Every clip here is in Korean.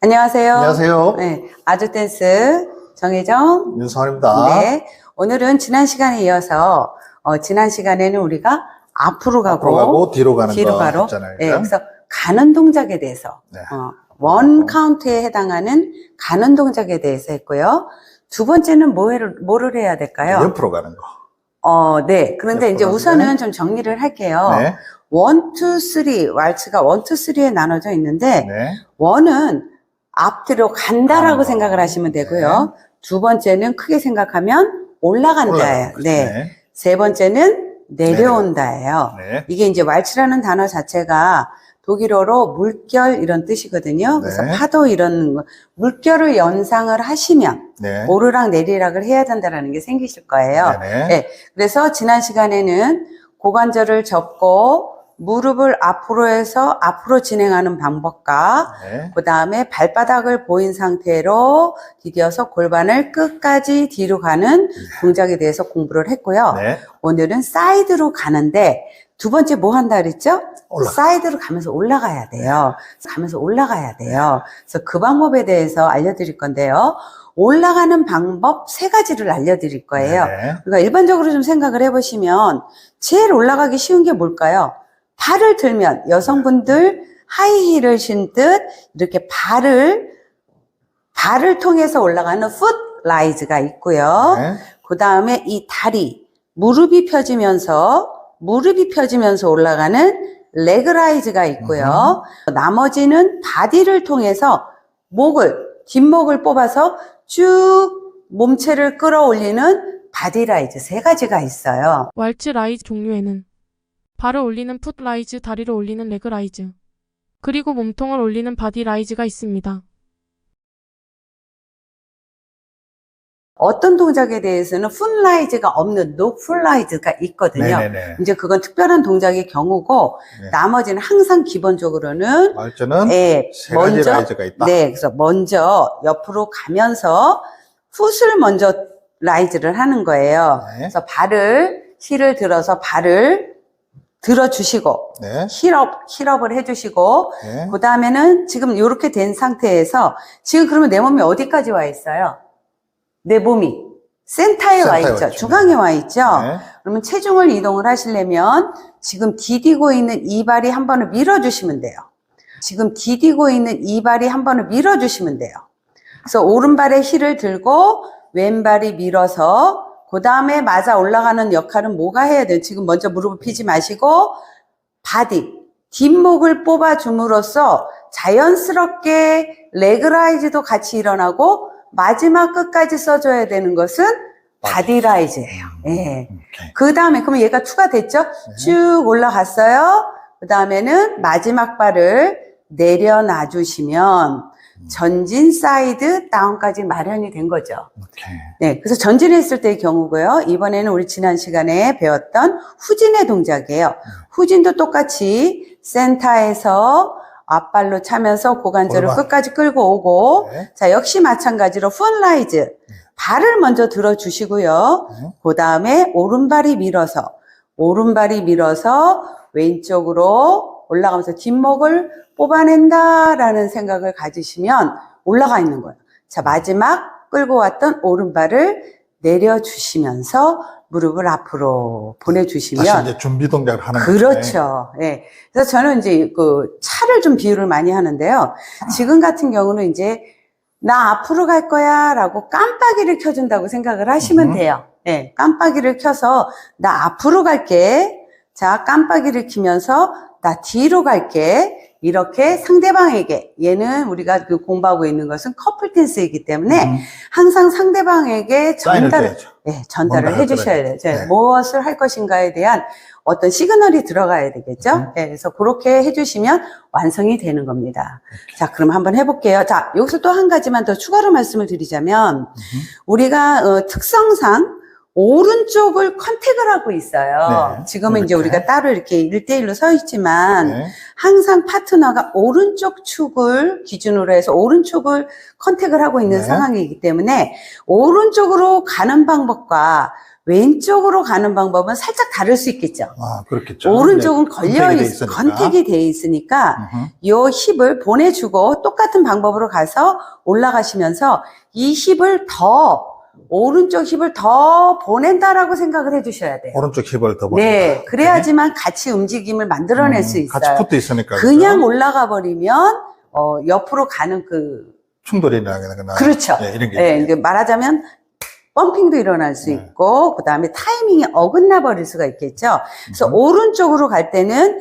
안녕하세요. 안녕하세요. 네, 아주댄스 정혜정. 윤성환입니다. 네, 오늘은 지난 시간에 이어서 지난 시간에는 우리가 앞으로 가고 뒤로 가는 뒤로 거 가로. 했잖아요. 네, 그래서 가는 동작에 대해서 네. 원 카운트에 해당하는 가는 동작에 대해서 했고요. 두 번째는 뭐를 해야 될까요? 옆으로 가는 거. 네. 그런데 이제 우선은 좀 정리를 할게요. 네. 1, 2, 3, 왈츠가 1, 2, 3에 나눠져 있는데, 네. 1은 앞뒤로 간다라고 거. 생각을 하시면 되고요. 두 번째는 크게 생각하면 올라간다예요. 거죠. 네. 세 번째는 내려온다예요. 네. 이게 이제 왈츠라는 단어 자체가 독일어로 물결 이런 뜻이거든요. 그래서 네. 파도 이런 거, 물결을 연상을 하시면 네. 오르락 내리락을 해야 된다는 게 생기실 거예요. 네네. 네. 그래서 지난 시간에는 고관절을 접고 무릎을 앞으로 해서 앞으로 진행하는 방법과 네. 그 다음에 발바닥을 보인 상태로 디뎌서 골반을 끝까지 뒤로 가는 동작에 대해서 공부를 했고요. 네. 오늘은 사이드로 가는데 두 번째 뭐 한다 그랬죠? 올라가. 사이드로 가면서 올라가야 돼요. 가면서 올라가야 돼요. 그래서 그 방법에 대해서 알려드릴 건데요. 올라가는 방법 세 가지를 알려드릴 거예요. 네. 그러니까 일반적으로 좀 생각을 해보시면 제일 올라가기 쉬운 게 뭘까요? 발을 들면 여성분들 하이힐을 신듯 이렇게 발을 통해서 올라가는 풋 라이즈가 있고요. 네. 그 다음에 이 다리, 무릎이 펴지면서 올라가는 레그 라이즈가 있고요. 나머지는 바디를 통해서 뒷목을 뽑아서 쭉 몸체를 끌어올리는 바디 라이즈 세 가지가 있어요. 왈츠 라이즈 종류에는 발을 올리는 풋 라이즈, 다리를 올리는 레그 라이즈, 그리고 몸통을 올리는 바디 라이즈가 있습니다. 어떤 동작에 대해서는 풋 라이즈가 없는 노 풋 라이즈가 있거든요. 네네네. 이제 그건 특별한 동작의 경우고 네. 나머지는 항상 기본적으로는 말자는 네, 세 가지 라이즈가 있다. 네, 그래서 먼저 옆으로 가면서 풋을 먼저 라이즈를 하는 거예요. 네. 그래서 힐을 들어서 발을 들어주시고 네. 힐업을 해주시고 네. 그 다음에는 지금 이렇게 된 상태에서 지금 그러면 내 몸이 어디까지 와 있어요? 내 몸이 센터에 와 있죠. 있죠. 중앙에 와 있죠. 네. 그러면 체중을 이동을 하시려면 지금 디디고 있는 이 발이 한 번을 밀어주시면 돼요. 그래서 오른발에 힐을 들고 왼발이 밀어서 그 다음에 맞아 올라가는 역할은 뭐가 해야 돼요? 지금 먼저 무릎을 펴지 마시고 뒷목을 뽑아줌으로써 자연스럽게 레그라이즈도 같이 일어나고 마지막 끝까지 써줘야 되는 것은 바디라이즈예요. 예. 오케이. 그 다음에 그러면 얘가 2가 됐죠? 쭉 올라갔어요. 그 다음에는 마지막 발을 내려놔 주시면 전진 사이드 다운까지 마련이 된 거죠. 오케이. 네, 그래서 전진했을 때의 경우고요. 이번에는 우리 지난 시간에 배웠던 후진의 동작이에요. 후진도 똑같이 센터에서 앞발로 차면서 고관절을 골반. 끝까지 끌고 오고 네. 자 역시 마찬가지로 풋라이즈 발을 먼저 들어주시고요. 그 다음에 오른발이 밀어서 왼쪽으로 올라가면서 뒷목을 뽑아낸다라는 생각을 가지시면 올라가 있는 거예요. 자, 마지막 끌고 왔던 오른발을 내려주시면서 무릎을 앞으로 보내주시면 다시 이제 준비 동작을 하는 거죠. 그렇죠. 예. 그래서 저는 이제 그 차를 좀 비유를 많이 하는데요. 지금 같은 경우는 이제 나 앞으로 갈 거야 라고 깜빡이를 켜준다고 생각을 하시면 돼요. 예. 깜빡이를 켜서 나 앞으로 갈게. 자, 깜빡이를 켜면서 나 뒤로 갈게. 이렇게 상대방에게 얘는 우리가 그 공부하고 있는 것은 커플 댄스이기 때문에 항상 상대방에게 사인을 전달을 줘야죠. 전달을 뭔가 해주셔야 돼요. 네. 무엇을 할 것인가에 대한 어떤 시그널이 들어가야 되겠죠. 네, 그래서 그렇게 해주시면 완성이 되는 겁니다. 자, 그럼 한번 해볼게요. 자, 여기서 또 한 가지만 더 추가로 말씀을 드리자면 우리가 특성상 오른쪽을 컨택을 하고 있어요. 네, 지금은 이제 이렇게. 우리가 따로 이렇게 1대1로 서 있지만 네. 항상 파트너가 오른쪽 축을 기준으로 해서 오른쪽을 컨택을 하고 있는 네. 상황이기 때문에 오른쪽으로 가는 방법과 왼쪽으로 가는 방법은 살짝 다를 수 있겠죠. 아, 그렇겠죠. 오른쪽은 네, 컨택이 돼 있으니까 요 힙을 보내주고 똑같은 방법으로 가서 올라가시면서 이 힙을 오른쪽 힙을 더 보낸다라고 생각을 해주셔야 돼요. 오른쪽 힙을 더 네, 그래야지만 같이 움직임을 만들어낼 수 있어요. 같이 붙어 있으니까. 그냥 그죠? 올라가 버리면 옆으로 가는 충돌이 나거나. 그렇죠. 네, 이런 게. 네, 이제 말하자면 펌핑도 일어날 수 네. 있고 그다음에 타이밍이 어긋나 버릴 수가 있겠죠. 그래서 음. 오른쪽으로 갈 때는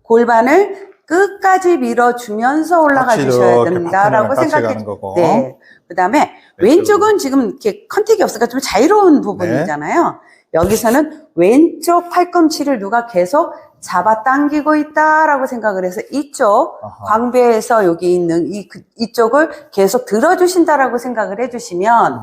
골반을 끝까지 밀어주면서 올라가 같이 주셔야 이렇게 된다라고 같이 생각해. 가는 거고. 네. 그다음에 왼쪽으로. 왼쪽은 지금 이렇게 컨택이 없으니까 좀 자유로운 부분이잖아요. 여기서는 왼쪽 팔꿈치를 누가 계속 잡아당기고 있다라고 생각을 해서 이쪽 아하. 광배에서 여기 있는 이쪽을 계속 들어주신다라고 생각을 해주시면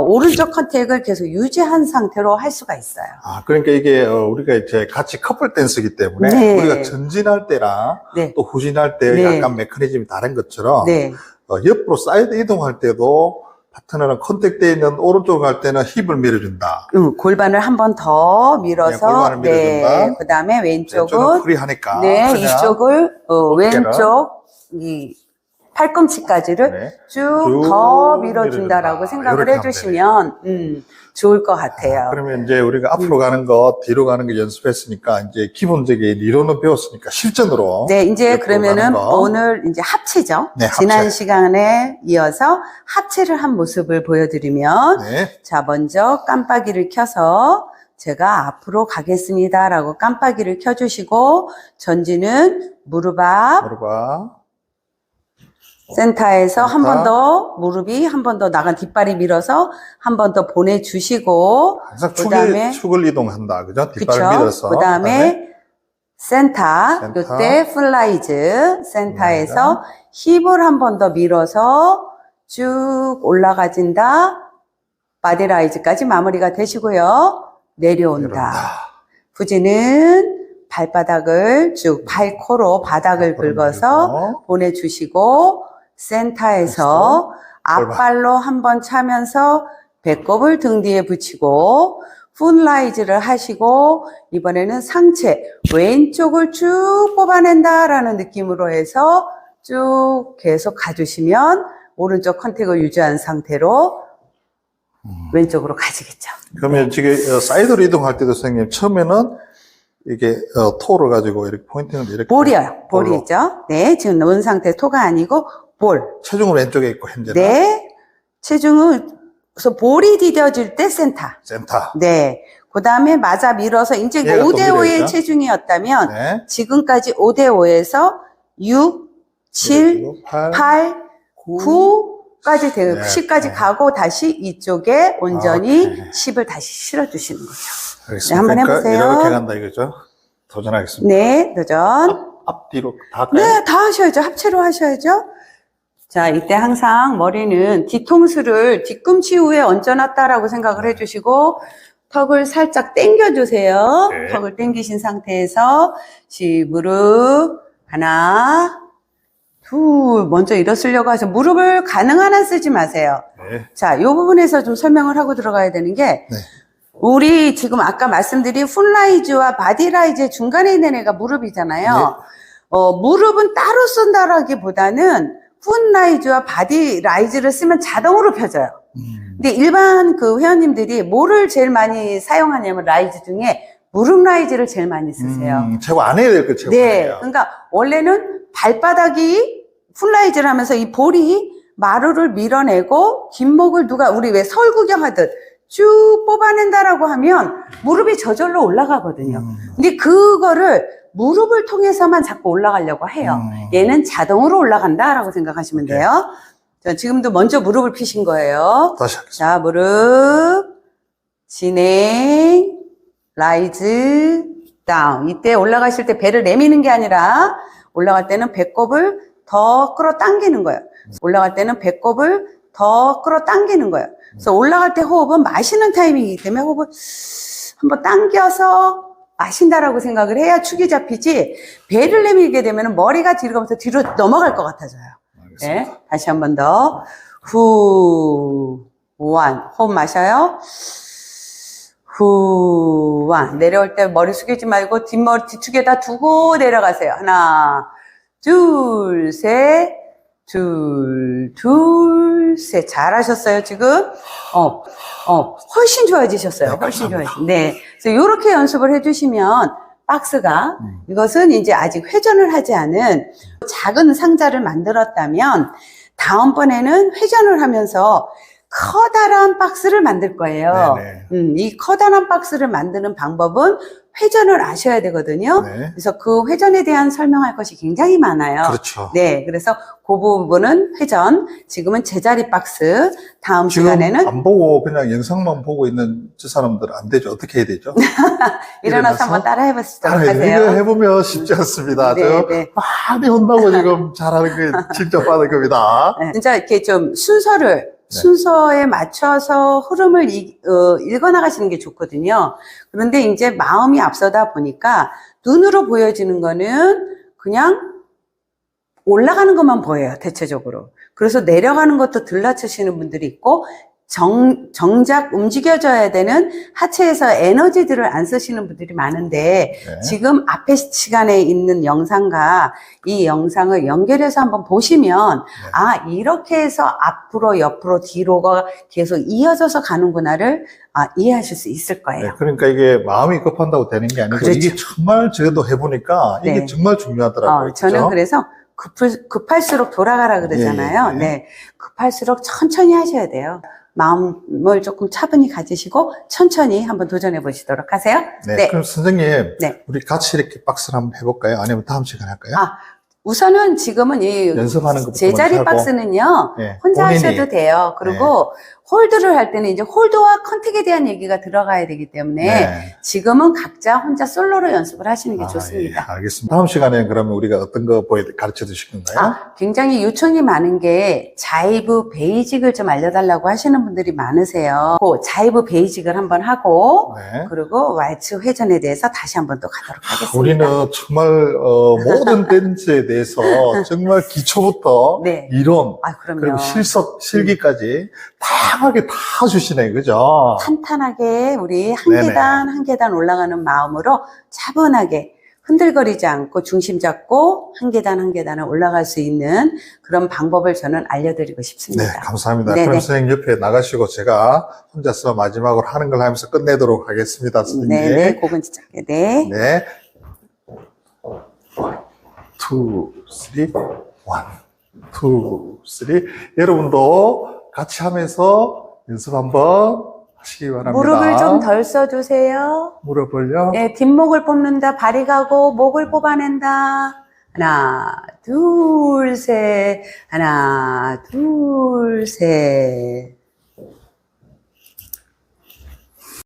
오른쪽 컨택을 계속 유지한 상태로 할 수가 있어요. 아, 그러니까 이게 우리가 이제 같이 커플 댄스이기 때문에 네. 우리가 전진할 때랑 네. 또 후진할 때 네. 약간 메커니즘이 다른 것처럼 네. 옆으로 사이드 이동할 때도 파트너랑 컨택되어 있는 오른쪽 갈 때는 힙을 밀어준다. 골반을 한 번 더 밀어서 골반을 밀어준다. 그다음에 왼쪽은 왼쪽은 프리하니까. 네, 그냥 이쪽을 어깨를. 왼쪽 이 팔꿈치까지를 네. 쭉 더 쭉 밀어준다라고 밀어준다. 생각을 이렇게 하면 해주시면 좋을 것 같아요. 그러면 이제 우리가 앞으로 가는 거, 뒤로 가는 거 연습했으니까 이제 기본적인 이론은 배웠으니까 실전으로. 네, 이제 옆으로 그러면은 가는 거. 오늘 이제 합체죠. 네, 합체. 지난 시간에 이어서 합체를 한 모습을 보여드리면 네. 자, 먼저 깜빡이를 켜서 제가 앞으로 가겠습니다라고 깜빡이를 켜주시고 전진은 무릎 앞 무릎아. 센터에서 한 센터. 번 더 무릎이 한 번 더 나간 뒷발이 밀어서 한 번 더 보내주시고 항상 그다음에 축을 이동한다. 그죠? 뒷발을 그쵸? 밀어서. 그다음에 센터, 센터. 이때 플라이즈 센터에서 힙을 한 번 더 밀어서 쭉 올라가진다. 바디라이즈까지 마무리가 되시고요. 내려온다. 후진은 발바닥을 쭉 발코로 바닥을 긁어서 보내주시고 센터에서 앞발로 한번 차면서 배꼽을 등 뒤에 붙이고 푼라이즈를 하시고 이번에는 상체 왼쪽을 쭉 뽑아낸다라는 느낌으로 해서 쭉 계속 가주시면 오른쪽 컨택을 유지한 상태로 왼쪽으로 가시겠죠. 그러면 지금 사이드로 이동할 때도 선생님 처음에는 이게 토를 가지고 이렇게 포인팅을 이렇게 볼이요. 볼이죠. 네, 지금 놓은 상태 토가 아니고 볼. 체중은 왼쪽에 있고 현재는 네, 체중은 그래서 볼이 디뎌질 때 센터. 센터. 네, 그 다음에 맞아 밀어서 이제 얘가 또 5대5의 밀어야죠. 체중이었다면 네. 지금까지 5대5에서 6, 7, 8, 9까지 되고 네, 10까지 네. 가고 다시 이쪽에 온전히 오케이. 10을 다시 실어주시는 거죠. 알겠습니다. 네, 한번 그러니까 해보세요. 이렇게 간다 이거죠. 도전하겠습니다. 네, 도전. 앞뒤로 다 할까요? 네, 다 하셔야죠. 합체로 하셔야죠. 자, 이때 항상 머리는 뒤통수를 뒤꿈치 위에 얹어놨다라고 생각을 해주시고 턱을 살짝 당겨주세요. 네. 턱을 당기신 상태에서 무릎 하나, 둘 먼저 일어서려고 하셔서 무릎을 가능한 한 쓰지 마세요. 네. 자, 이 부분에서 좀 설명을 하고 들어가야 되는 게 네. 우리 지금 아까 말씀드린 푼라이즈와 바디라이즈의 중간에 있는 애가 무릎이잖아요. 네. 무릎은 따로 쓴다라기보다는 푼라이즈와 바디라이즈를 쓰면 자동으로 펴져요. 근데 일반 그 회원님들이 뭐를 제일 많이 사용하냐면 라이즈 중에 무릎 라이즈를 제일 많이 쓰세요. 최고 안 해야 될 거 최고 안 네. 해요. 그러니까 원래는 발바닥이 푼라이즈를 하면서 이 볼이 마루를 밀어내고 뒷목을 누가 우리 왜 서울 구경하듯 쭉 뽑아낸다라고 하면 무릎이 저절로 올라가거든요. 근데 그거를 무릎을 통해서만 자꾸 올라가려고 해요. 얘는 자동으로 올라간다라고 생각하시면 오케이. 돼요. 자, 지금도 먼저 무릎을 피신 거예요. 다시 하겠습니다. 자, 무릎, 진행, 라이즈, 다운. 이때 올라가실 때 배를 내미는 게 아니라 올라갈 때는 배꼽을 더 끌어당기는 거예요. 올라갈 때는 배꼽을 더 끌어당기는 거예요. 그래서 올라갈 때 호흡은 마시는 타이밍이기 때문에 호흡을 한번 당겨서 마신다라고 생각을 해야 축이 잡히지, 배를 내밀게 되면 머리가 뒤로 가면서 뒤로 넘어갈 것 같아져요. 알겠습니다. 네, 다시 한 번 더. 후, 원. 호흡 마셔요. 후, 원. 내려올 때 머리 숙이지 말고 뒷머리 뒤축에다 두고 내려가세요. 하나, 둘, 셋. 둘, 셋. 잘하셨어요, 지금? 훨씬 좋아지셨어요. 네, 훨씬 감사합니다. 좋아지셨어요. 네. 그래서 이렇게 연습을 해주시면 박스가, 이것은 이제 아직 회전을 하지 않은 작은 상자를 만들었다면, 다음번에는 회전을 하면서 커다란 박스를 만들 거예요. 네네. 이 커다란 박스를 만드는 방법은 회전을 아셔야 되거든요. 네. 그래서 그 회전에 대한 설명할 것이 굉장히 많아요. 그렇죠. 네, 그래서 그 부분은 회전, 지금은 제자리 박스, 다음 지금 시간에는 안 보고 그냥 영상만 보고 있는 저 사람들 안 되죠. 어떻게 해야 되죠? 일어나서 한번 따라 해보시도록 이거 하세요. 해보면 쉽지 않습니다. 네, 저 네. 많이 혼나고 지금 잘하는 게 진짜 빠른 겁니다. 네, 진짜 이렇게 좀 순서에 맞춰서 흐름을 읽어나가시는 게 좋거든요. 그런데 이제 마음이 앞서다 보니까 눈으로 보여지는 거는 그냥 올라가는 것만 보여요, 대체적으로. 그래서 내려가는 것도 들락치시는 분들이 있고, 정작 움직여져야 되는 하체에서 에너지들을 안 쓰시는 분들이 많은데, 네. 지금 앞에 시간에 있는 영상과 이 영상을 연결해서 한번 보시면, 아, 이렇게 해서 앞으로, 옆으로, 뒤로가 계속 이어져서 가는구나를 이해하실 수 있을 거예요. 네, 그러니까 이게 마음이 급한다고 되는 게 아니고, 그렇죠. 이게 정말 저도 해보니까 이게 네. 정말 중요하더라고요. 저는 그렇죠? 그래서 급할수록 돌아가라 그러잖아요. 예, 예. 네. 급할수록 천천히 하셔야 돼요. 마음을 조금 차분히 가지시고 천천히 한번 도전해 보시도록 하세요. 네, 그럼 선생님, 네. 우리 같이 이렇게 박스를 한번 해볼까요? 아니면 다음 시간에 할까요? 우선은 지금은 이 연습하는 것부터 제자리 먼저 하고. 박스는요, 네, 혼자 본인이. 하셔도 돼요. 그리고 홀드를 할 때는 이제 홀드와 컨택에 대한 얘기가 들어가야 되기 때문에 네. 지금은 각자 혼자 솔로로 연습을 하시는 게 좋습니다. 예, 알겠습니다. 다음 시간에 그러면 우리가 어떤 거 가르쳐 주실 건가요? 굉장히 요청이 많은 게 자이브 베이직을 좀 알려달라고 하시는 분들이 많으세요. 그 자이브 베이직을 한번 하고, 네. 그리고 왈츠 회전에 대해서 다시 한번 또 가도록 하겠습니다. 우리는 정말 모든 댄스에 대해서 정말 기초부터 네. 이론 그럼요. 그리고 실기까지 다양하게 다 주시네, 그죠? 탄탄하게 우리 한 네네. 계단 한 계단 올라가는 마음으로 차분하게 흔들거리지 않고 중심 잡고 한 계단 한 계단을 올라갈 수 있는 그런 방법을 저는 알려드리고 싶습니다. 네, 감사합니다. 네네. 그럼 선생님 옆에 나가시고 제가 혼자서 마지막으로 하는 걸 하면서 끝내도록 하겠습니다, 선생님. 네네, 고근 지잡게. 네. 네. 2, 3, 1, 2, 3. 여러분도 같이 하면서 연습 한번 하시기 바랍니다. 무릎을 좀 덜 써주세요. 무릎을요? 네, 뒷목을 뽑는다. 발이 가고 목을 뽑아낸다. 하나, 둘, 셋. 하나, 둘, 셋.